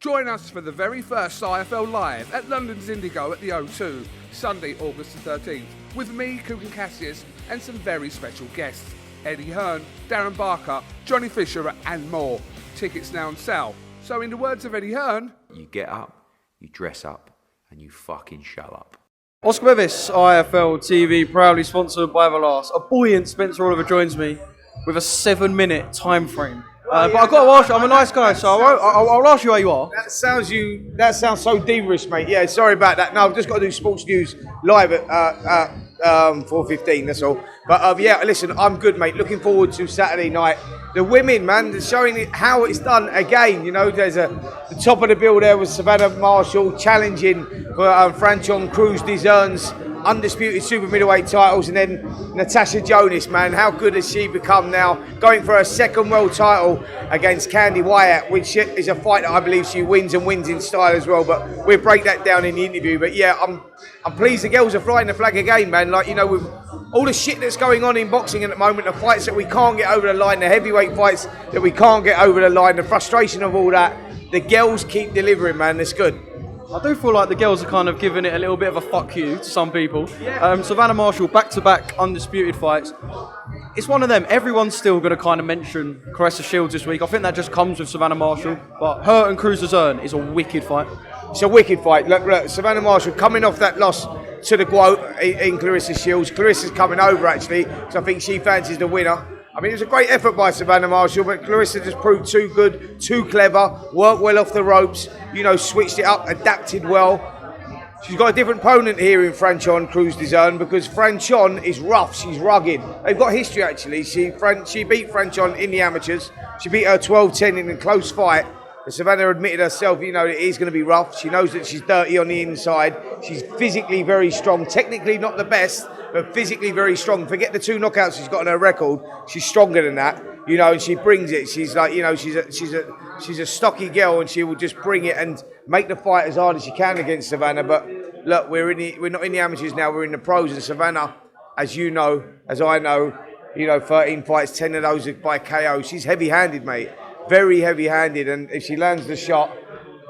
Join us for the very first IFL Live at London's Indigo at the O2, Sunday, August the 13th, with me, Kugan Cassius, and some very special guests. Eddie Hearn, Darren Barker, Johnny Fisher, and more. Tickets now on sale. So in the words of Eddie Hearn, you get up, you dress up, and you fucking show up. Oscar Bevis, IFL TV, proudly sponsored by Everlast. A buoyant Spencer Oliver joins me with a 7-minute time frame. But I've got to ask you, I'm a nice guy, so I'll ask you how you are. That sounds so de-risk, mate. Yeah, sorry about that. No, I've just got to do sports news live at 4:15, that's all. But yeah, listen, I'm good, mate. Looking forward to Saturday night. The women, man, they're showing how it's done again. You know, there's the top of the bill there was Savannah Marshall challenging for Franchon Cruz-Dizern's undisputed super middleweight titles, and then Natasha Jonas, man, how good has she become now, going for her second world title against Candy Whyte, which is a fight that I believe she wins and wins in style as well. But we'll break that down in the interview. But yeah, I'm pleased the girls are flying the flag again, man. Like, you know, with all the shit that's going on in boxing at the moment, the fights that we can't get over the line, the heavyweight fights that we can't get over the line, the frustration of all that, the girls keep delivering, man. It's good. I do feel like the girls are kind of giving it a little bit of a fuck you to some people. Savannah Marshall, back-to-back undisputed fights. It's one of them. Everyone's still going to kind of mention Caressa Shields this week. I think that just comes with Savannah Marshall. But her and Cruz-Dizern is a wicked fight. It's a wicked fight. Look, Savannah Marshall coming off that loss to the GWOAT in Claressa Shields. Clarissa's coming over, actually, because I think she fancies the winner. I mean, it was a great effort by Savannah Marshall, but Claressa just proved too good, too clever, worked well off the ropes, you know, switched it up, adapted well. She's got a different opponent here in Franchon Cruz-Dizern, because Franchon is rough, she's rugged. They've got history, actually. She beat Franchon in the amateurs. She beat her 12-10 in a close fight. And Savannah admitted herself, you know, it is going to be rough. She knows that she's dirty on the inside. She's physically very strong, technically not the best, but physically very strong. Forget the 2 knockouts she's got on her record. She's stronger than that, you know, and she brings it. She's like, you know, she's a stocky girl, and she will just bring it and make the fight as hard as she can against Savannah. But look, we're not in the amateurs now. We're in the pros, and Savannah, as you know, as I know, you know, 13 fights, 10 of those are by KO. She's heavy-handed, mate. Very heavy-handed, and if she lands the shot,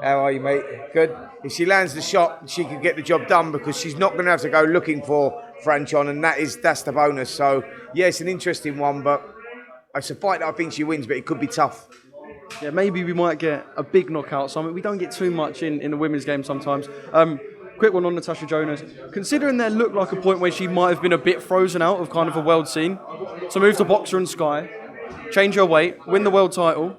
how are you, mate? Good. If she lands the shot, she can get the job done, because she's not going to have to go looking for Franchon, and that's the bonus. So yeah, it's an interesting one, but it's a fight that I think she wins, but it could be tough. Yeah, maybe we might get a big knockout. So we don't get too much in the women's game sometimes. Quick one on Natasha Jonas. Considering there looked like a point where she might have been a bit frozen out of kind of a world scene, to move to Boxer and Sky, change her weight, win the world title,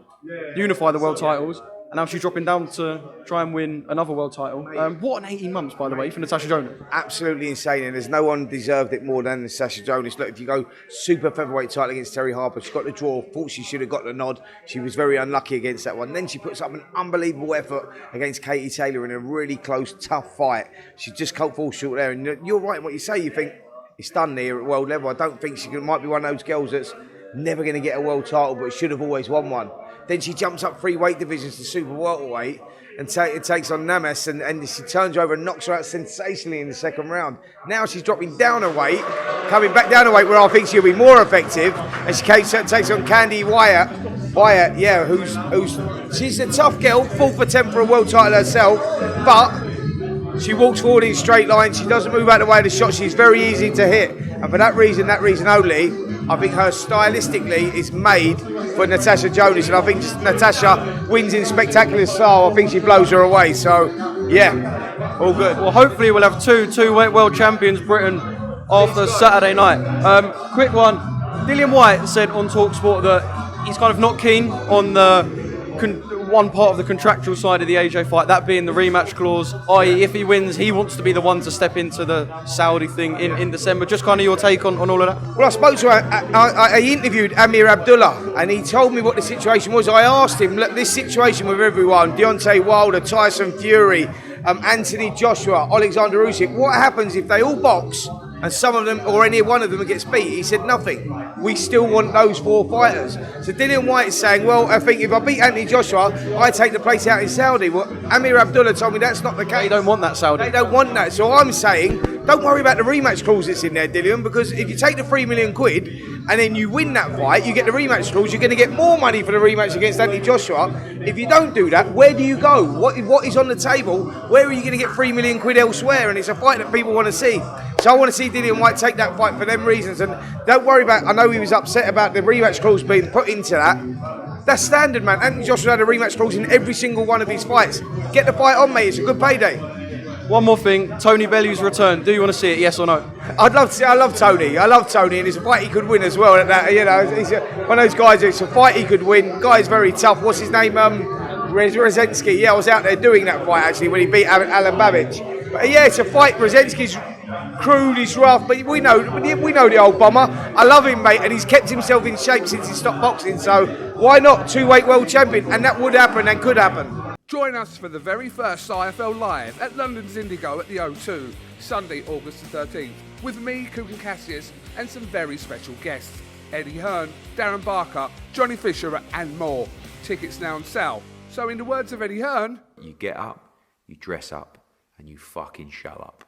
unify the world titles, and now she's dropping down to try and win another world title. What an 18 months, by the way, for Natasha Jonas. Absolutely insane, and there's no one deserved it more than Natasha Jonas. Look, if you go super featherweight title against Terry Harper, she got the draw. Thought she should have got the nod. She was very unlucky against that one. Then she puts up an unbelievable effort against Katie Taylor in a really close, tough fight. She just falls short there, and you're right in what you say. You think it's done there at world level. I don't think she might be one of those girls that's never going to get a world title, but should have always won one. Then she jumps up 3 weight divisions to super welterweight and takes on Namas, and she turns her over and knocks her out sensationally in the second round. Now she's dropping down a weight, coming back down a weight where I think she'll be more effective, and she takes on Candy Whyte. Whyte, yeah, she's a tough girl, fought for 10 for a world title herself, but she walks forward in straight lines. She doesn't move out of the way of the shot. She's very easy to hit, and for that reason only, I think her stylistically is made for Natasha Jonas, and I think Natasha wins in spectacular style. I think she blows her away. So, yeah, all good. Well, hopefully we'll have two weight world champions Britain after Saturday night. Quick one. Dillian Whyte said on TalkSport that he's kind of not keen on the one part of the contractual side of the AJ fight, that being the rematch clause, i.e. if he wins, he wants to be the one to step into the Saudi thing in December. Just kind of your take on all of that? Well, I spoke to I interviewed Amir Abdullah, and he told me what the situation was. I asked him, look, this situation with everyone, Deontay Wilder, Tyson Fury, Anthony Joshua, Alexander Usyk, what happens if they all box and some of them, or any one of them, gets beat? He said nothing. We still want those 4 fighters. So Dillian Whyte is saying, well, I think if I beat Anthony Joshua, I take the place out in Saudi. Well, Amir Abdullah told me that's not the case. They don't want that, Saudi. They don't want that. So I'm saying, don't worry about the rematch clause that's in there, Dillian, because if you take the £3 million and then you win that fight, you get the rematch clause, you're going to get more money for the rematch against Anthony Joshua. If you don't do that, where do you go? What is on the table? Where are you going to get £3 million elsewhere? And it's a fight that people want to see. So I want to see Dillian Whyte take that fight for them reasons. And don't worry about, I know he was upset about the rematch clause being put into that. That's standard, man. Anthony Joshua had a rematch clause in every single one of his fights. Get the fight on, mate. It's a good payday. One more thing, Tony Bellew's return. Do you want to see it, yes or no? I'd love to see. I love Tony, and it's a fight he could win as well. He's one of those guys. It's a fight he could win. Guy's very tough. What's his name? Rezensky. Yeah, I was out there doing that fight actually when he beat Alan Babic. But yeah, it's a fight. Rezensky's crude, he's rough, but we know the old bomber. I love him, mate, and he's kept himself in shape since he stopped boxing. So why not? 2-weight world champion, and that would happen and could happen. Join us for the very first IFL Live at London's Indigo at the O2, Sunday, August the 13th, with me, Kugan Cassius, and some very special guests, Eddie Hearn, Darren Barker, Johnny Fisher, and more. Tickets now on sale. So in the words of Eddie Hearn, You get up, you dress up, and you fucking show up.